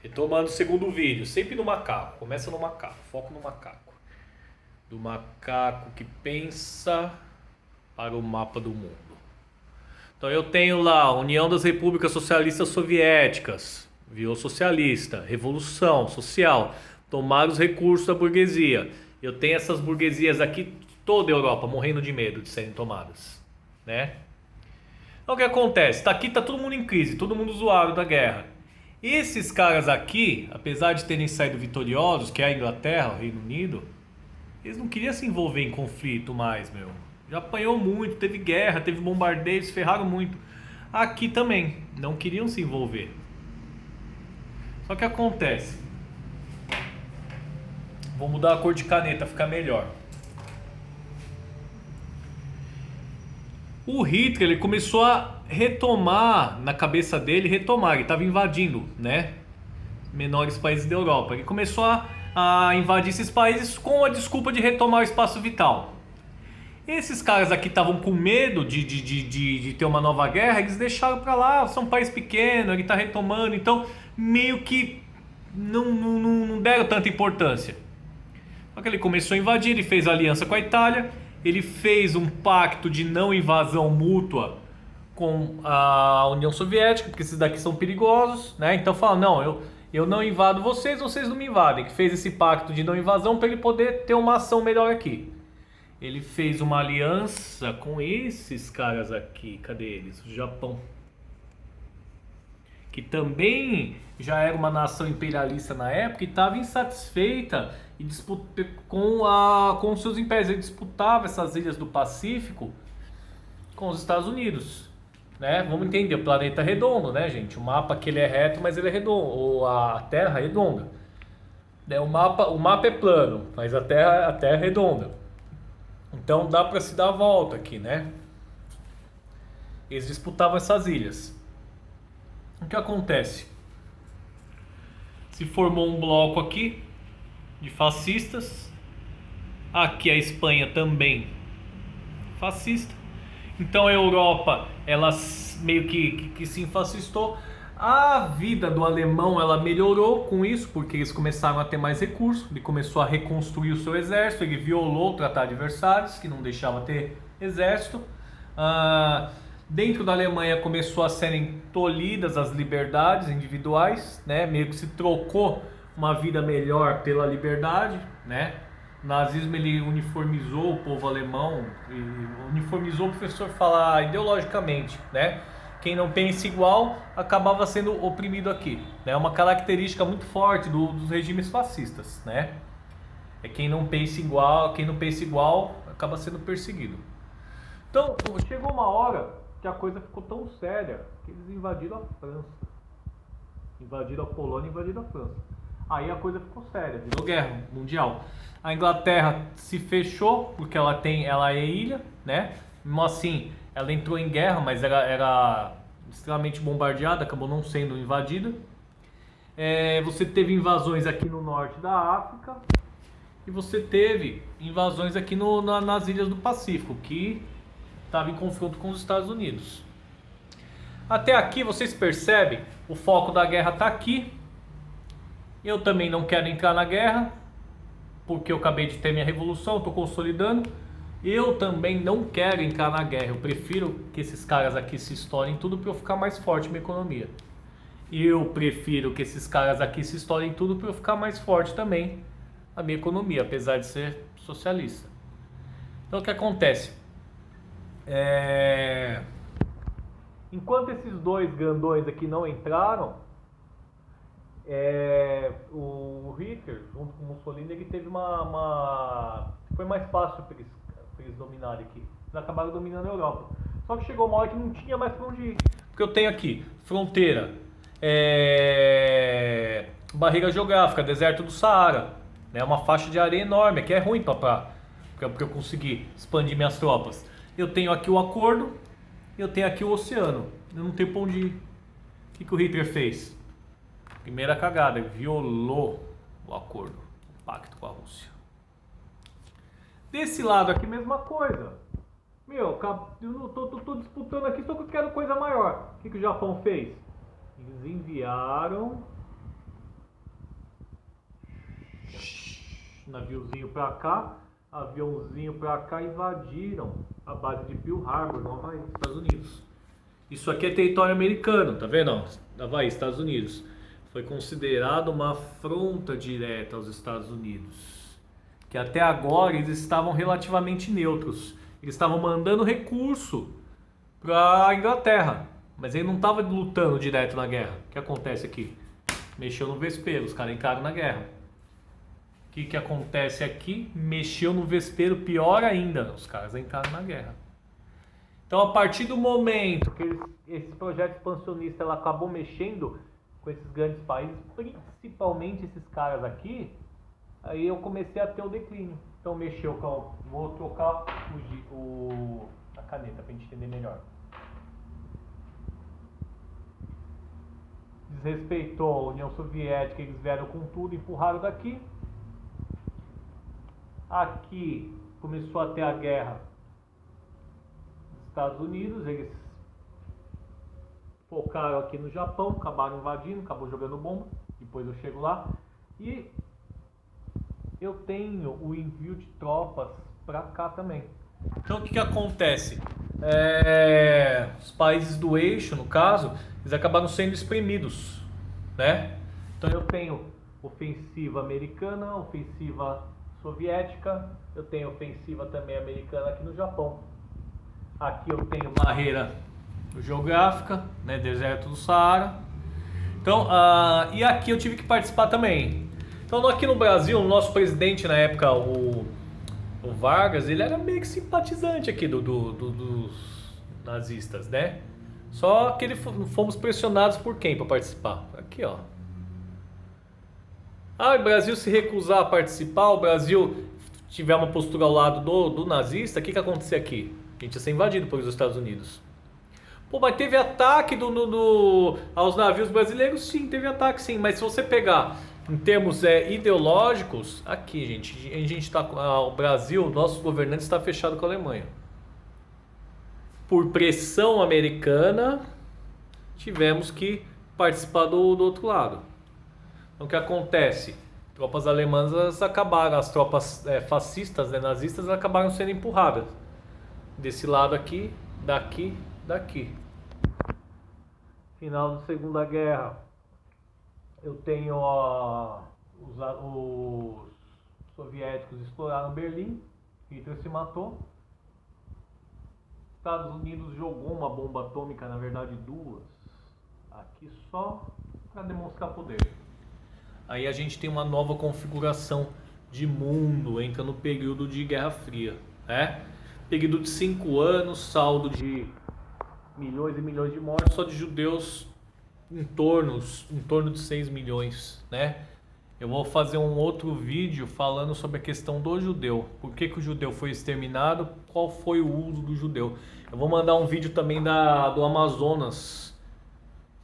Retomando o segundo vídeo, sempre no macaco. Começa no macaco, foco no macaco. Do macaco que pensa para o mapa do mundo. Então eu tenho lá União das Repúblicas Socialistas Soviéticas, virou socialista, revolução social, tomar os recursos da burguesia. Eu tenho essas burguesias aqui, toda a Europa morrendo de medo de serem tomadas, né? Então o que acontece? Aqui tá todo mundo em crise, todo mundo zoado da guerra. Esses caras aqui, apesar de terem saído vitoriosos, que é a Inglaterra, o Reino Unido, eles não queriam se envolver em conflito mais, meu. Já apanhou muito, teve guerra, teve bombardeios, ferraram muito. Aqui também, não queriam se envolver. Só que acontece. Vou mudar a cor de caneta, ficar melhor. O Hitler, ele começou a retomar, na cabeça dele, ele estava invadindo, né? Menores países da Europa. Ele começou a invadir esses países com a desculpa de retomar o espaço vital. Esses caras aqui estavam com medo de ter uma nova guerra, eles deixaram pra lá, são um país pequeno, ele tá retomando, então meio que não deram tanta importância. Só que ele começou a invadir, ele fez aliança com a Itália, ele fez um pacto de não invasão mútua com a União Soviética, porque esses daqui são perigosos, né? Então fala, não, eu não invado vocês, vocês não me invadem. Que fez esse pacto de não invasão para ele poder ter uma ação melhor aqui. Ele fez uma aliança com esses caras aqui, cadê eles? O Japão. Que também já era uma nação imperialista na época e estava insatisfeita e com seus impérios. Ele disputava essas ilhas do Pacífico com os Estados Unidos, né? Vamos entender, o planeta é redondo, né, gente? O mapa aqui ele é reto, mas ele é redondo, ou a Terra é redonda. O mapa é plano, mas a Terra é redonda. Então dá para se dar a volta aqui, né? Eles disputavam essas ilhas. O que acontece? Se formou um bloco aqui de fascistas. Aqui a Espanha também fascista. Então a Europa, ela meio que se fascistou. A vida do alemão, ela melhorou com isso, porque eles começaram a ter mais recursos. Ele começou a reconstruir o seu exército. Ele violou o Tratado de Versalhes, que não deixava ter exército. Dentro da Alemanha começou a serem tolhidas as liberdades individuais, né? Meio que se trocou uma vida melhor pela liberdade, né? O nazismo, ele uniformizou o povo alemão, uniformizou o professor falar ideologicamente, né? Quem não pensa igual acabava sendo oprimido aqui, né? Uma característica muito forte dos regimes fascistas, né? É quem não pensa igual acaba sendo perseguido. Então, chegou uma hora que a coisa ficou tão séria que eles invadiram a França. Invadiram a Polônia, invadiram a França. Aí a coisa ficou séria, virou guerra mundial. A Inglaterra se fechou porque ela é ilha, né? Mesmo assim, ela entrou em guerra, mas era extremamente bombardeada, acabou não sendo invadida. Você teve invasões aqui no norte da África e você teve invasões aqui nas ilhas do Pacífico, que estava em confronto com os Estados Unidos. Até aqui vocês percebem, o foco da guerra está aqui. Eu também não quero entrar na guerra, porque eu acabei de ter minha revolução, estou consolidando. Eu também não quero entrar na guerra, eu prefiro que esses caras aqui se estourem tudo para eu ficar mais forte na minha economia. Eu prefiro que esses caras aqui se estourem tudo para eu ficar mais forte também na minha economia, apesar de ser socialista. Então o que acontece? Enquanto esses dois grandões aqui não entraram, o Hitler, junto com o Mussolini, ele teve foi mais fácil para eles dominarem aqui. Eles acabaram dominando a Europa. Só que chegou uma hora que não tinha mais para onde ir. Porque eu tenho aqui fronteira, barreira geográfica, deserto do Saara, né? Uma faixa de areia enorme, que é ruim para eu conseguir expandir minhas tropas. Eu tenho aqui o acordo, eu tenho aqui o oceano. Eu não tenho para onde ir. O que o Hitler fez? Primeira cagada, ele violou o acordo, o pacto com a Rússia. Desse lado aqui, mesma coisa. Eu não tô disputando aqui, só que eu quero coisa maior. O que o Japão fez? Eles enviaram naviozinho para cá, aviãozinho para cá, invadiram a base de Pearl Harbor, no Havaí, Estados Unidos. Isso aqui é território americano, tá vendo? Havaí, Estados Unidos. Foi considerado uma afronta direta aos Estados Unidos, que até agora eles estavam relativamente neutros. Eles estavam mandando recurso para a Inglaterra, mas ele não estava lutando direto na guerra. O que acontece aqui? Mexeu no vespeiro, os caras entraram na guerra. O que acontece aqui? Mexeu no vespeiro, pior ainda, os caras entraram na guerra. Então, a partir do momento que esse projeto expansionista ela acabou mexendo com esses grandes países, principalmente esses caras aqui, aí eu comecei a ter o declínio. Então, mexeu com... Vou trocar a caneta para a gente entender melhor. Desrespeitou a União Soviética, eles vieram com tudo, empurraram daqui. Aqui começou a ter a guerra dos Estados Unidos, eles focaram aqui no Japão, acabaram invadindo, acabou jogando bomba, depois eu chego lá. E eu tenho o envio de tropas para cá também. Então o que acontece? Os países do eixo, no caso, eles acabaram sendo espremidos, né? Então eu tenho ofensiva americana, ofensiva soviética, eu tenho ofensiva também americana aqui no Japão. Aqui eu tenho barreira geográfica, né, deserto do Saara. Então, e aqui eu tive que participar também. Então, aqui no Brasil, o nosso presidente na época, o Vargas, ele era meio que simpatizante aqui dos nazistas, né? Só que fomos pressionados por quem para participar? Aqui, ó. O Brasil se recusar a participar, o Brasil tiver uma postura ao lado do nazista, o que acontecia aqui? A gente ia ser invadido pelos Estados Unidos. Pô, mas teve ataque aos navios brasileiros? Sim, teve ataque sim, mas se você pegar em termos ideológicos, aqui, gente, a gente tá, o Brasil, nossos governantes está fechado com a Alemanha. Por pressão americana, tivemos que participar do outro lado. Então o que acontece? Tropas alemãs acabaram, as tropas fascistas, nazistas, acabaram sendo empurradas. Desse lado aqui, daqui. Final da Segunda Guerra. Eu tenho os soviéticos exploraram Berlim, Hitler se matou. Estados Unidos jogou uma bomba atômica, na verdade duas, aqui só para demonstrar poder. Aí a gente tem uma nova configuração de mundo, entra no período de Guerra Fria, né? Período de 5 anos, saldo de milhões e milhões de mortes, só de judeus em torno de 6 milhões, né? Eu vou fazer um outro vídeo falando sobre a questão do judeu. Por que o judeu foi exterminado? Qual foi o uso do judeu? Eu vou mandar um vídeo também do Amazonas.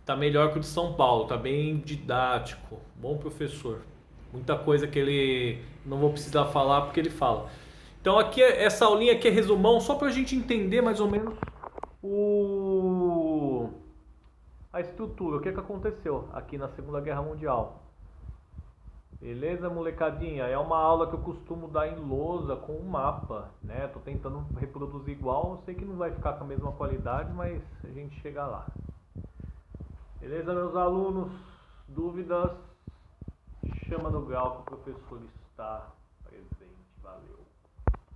Tá melhor que o de São Paulo, tá bem didático. Bom professor. Muita coisa que ele não vou precisar falar porque ele fala. Então aqui essa aulinha aqui é resumão, só pra gente entender mais ou menos a estrutura, o que aconteceu aqui na Segunda Guerra Mundial. Beleza, molecadinha? É uma aula que eu costumo dar em lousa com um mapa, né? Tô tentando reproduzir igual, eu sei que não vai ficar com a mesma qualidade, mas a gente chega lá. Beleza, meus alunos? Dúvidas? Chama no grau que o professor está presente.